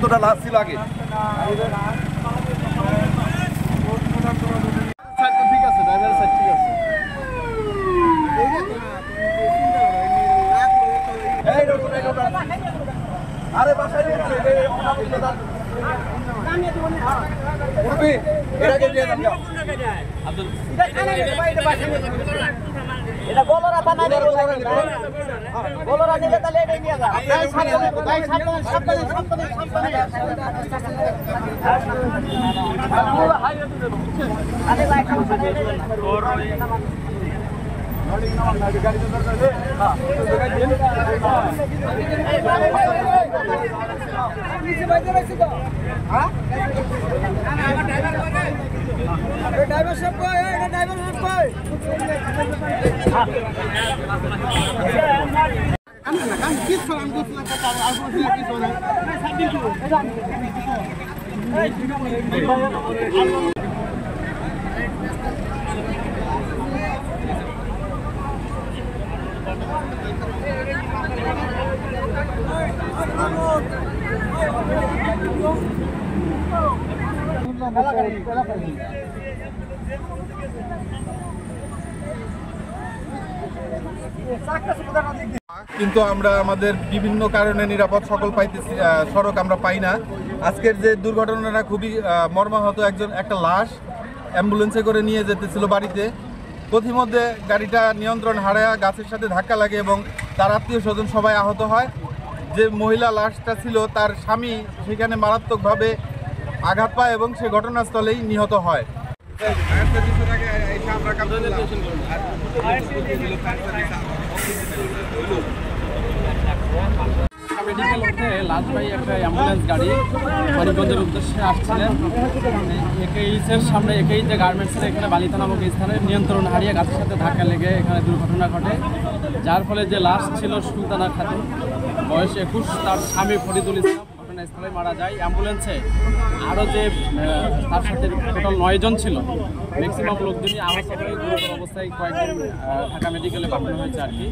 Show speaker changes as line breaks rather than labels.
জুতোটা লাস্ট ছিল আগে। ঠিক আছে, ড্রাইভারের সাইড ঠিক আছে। আরে বাসায়
এটা বলরা বানাই বলরা নিলে তাহলে এটাই নিয়ে যা আরে ভাই ড্রাইভার সাহেব কই এটা ড্রাইভার সাহেব কই আমি না কাম কি সালাম দিছিলাম কথা আর বলছিলাম কি শোনা
কিন্তু আমরা আমাদের বিভিন্ন কারণে নিরাপদ সকল পাইতেছি সড়ক আমরা পাই না। আজকের যে দুর্ঘটনাটা খুবই মর্মাহত, একটা লাশ অ্যাম্বুলেন্সে করে নিয়ে যেতেছিল বাড়িতে, পথিমধ্যে গাড়িটা নিয়ন্ত্রণ হারায় গাছের সাথে ধাক্কা লাগে এবং তার আত্মীয় স্বজন সবাই আহত হয়। যে মহিলা লাশটা ছিল তার স্বামী সেখানে মারাত্মকভাবে আঘাত পায় এবং সে ঘটনাস্থলেই নিহত হয়।
মেডিকেল হতে লাশবাহী একটা অ্যাম্বুলেন্স গাড়ি হরিগঞ্জের উদ্দেশ্যে আসছিলেন। একেইচের সামনে একেইচে গার্মেন্টসের এখানে বালিতা নামক স্থানে নিয়ন্ত্রণ হারিয়ে গাছের সাথে ধাক্কা লেগে এখানে দুর্ঘটনা ঘটে, যার ফলে যে লাশ ছিল সুলতানা খাতুন বয়স 21, তার স্বামী ফরিদুল ইসলাম ঘটনাস্থলে মারা যায়। অ্যাম্বুলেন্সে আরও যে তার সাথে টোটাল 9 জন ছিল, ম্যাক্সিমাম লোকজনই আহত হয়ে গুরুতর অবস্থায় কয়েকজন ঢাকা মেডিকেলে পাঠানো হয়েছে আর কি।